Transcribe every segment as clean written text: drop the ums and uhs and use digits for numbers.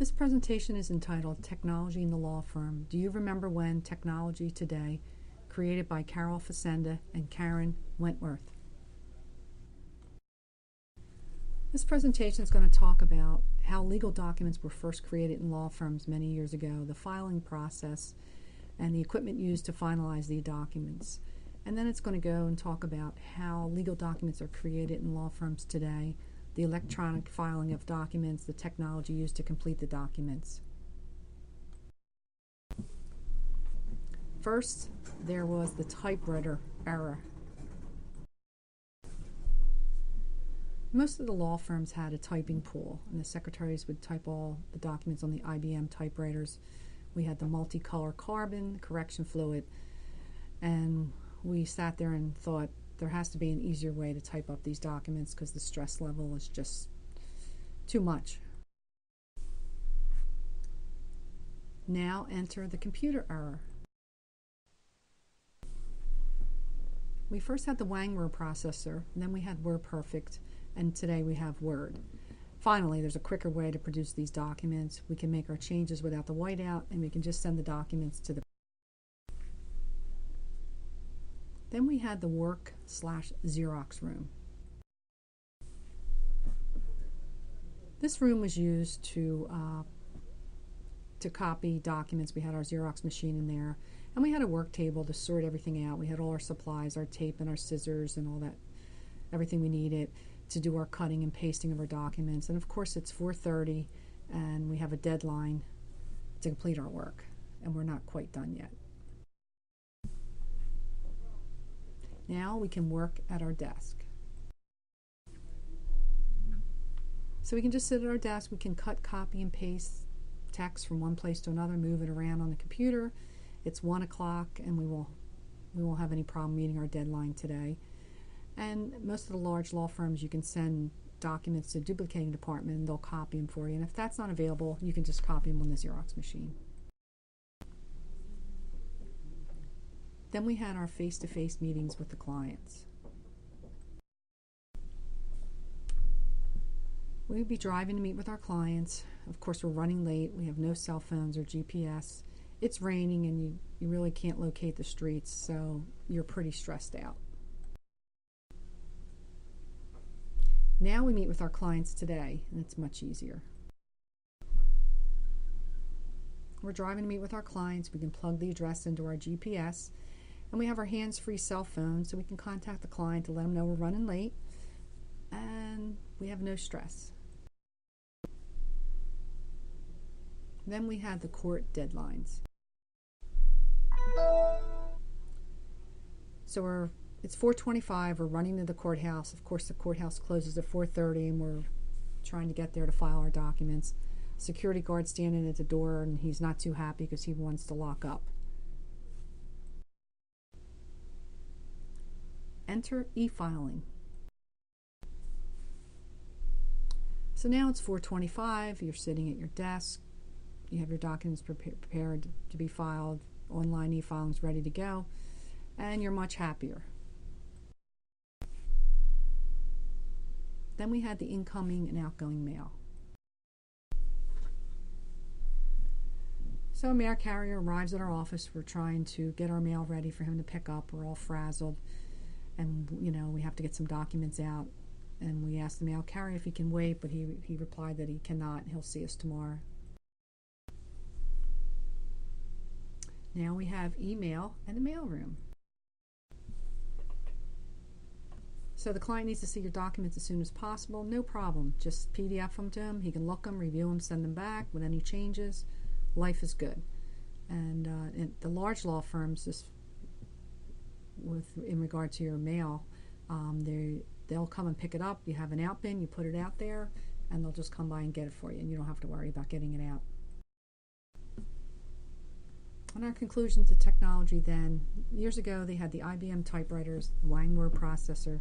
This presentation is entitled Technology in the Law Firm. Do you remember when Technology Today, created by Carol Facenda and Karen Wentworth? This presentation is going to talk about how legal documents were first created in law firms many years ago, the filing process, and the equipment used to finalize the documents. And then it's going to go and talk about how legal documents are created in law firms today, the electronic filing of documents, the technology used to complete the documents. First, there was the typewriter era. Most of the law firms had a typing pool, and the secretaries would type all the documents on the IBM typewriters. We had the multicolor carbon, correction fluid, and we sat there and thought there has to be an easier way to type up these documents because the stress level is just too much. Now enter the computer era. We first had the Wang word processor, and then we had WordPerfect, and today we have Word. Finally, there's a quicker way to produce these documents. We can make our changes without the whiteout, and we can just send the documents to the. Then we had the work/Xerox room. This room was used to copy documents. We had our Xerox machine in there, and we had a work table to sort everything out. We had all our supplies, our tape and our scissors and all that, everything we needed to do our cutting and pasting of our documents. And of course it's 4:30 and we have a deadline to complete our work, and we're not quite done yet. Now we can work at our desk. So we can just sit at our desk, we can cut, copy, and paste text from one place to another, move it around on the computer. It's 1 o'clock and we won't have any problem meeting our deadline today. And most of the large law firms, you can send documents to the duplicating department and they'll copy them for you. And if that's not available, you can just copy them on the Xerox machine. Then we had our face-to-face meetings with the clients. We would be driving to meet with our clients. Of course, we're running late. We have no cell phones or GPS. It's raining and you really can't locate the streets, so you're pretty stressed out. Now we meet with our clients today, and it's much easier. We're driving to meet with our clients. We can plug the address into our GPS, and we have our hands-free cell phone, so we can contact the client to let them know we're running late, and we have no stress. Then we had the court deadlines. So it's 4:25, we're running to the courthouse. Of course, the courthouse closes at 4:30, and we're trying to get there to file our documents. Security guard standing at the door, and he's not too happy because he wants to lock up. Enter e-filing. So now it's 4:25, you're sitting at your desk, you have your documents prepared to be filed, online e-filing's ready to go, and you're much happier. Then we had the incoming and outgoing mail. So a mail carrier arrives at our office. We're trying to get our mail ready for him to pick up. We're all frazzled, and we have to get some documents out. And we asked the mail carrier if he can wait, but he replied that he cannot. He'll see us tomorrow. Now we have email and the mailroom. So the client needs to see your documents as soon as possible. No problem. Just PDF them to him. He can look them, review them, send them back with any changes. Life is good. And in the large law firms, in regard to your mail, they'll come and pick it up. You have an out bin, you put it out there, and they'll just come by and get it for you, and you don't have to worry about getting it out. And our conclusions to technology then, years ago they had the IBM typewriters, the Wang word processor.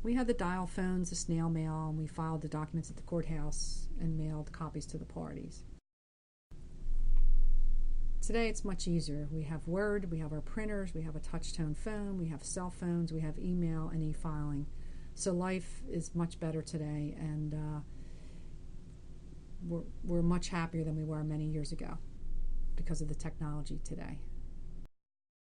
We had the dial phones, the snail mail, and we filed the documents at the courthouse and mailed copies to the parties. Today it's much easier. We have Word, we have our printers, we have a touch-tone phone, we have cell phones, we have email and e-filing. So life is much better today, and we're much happier than we were many years ago because of the technology today.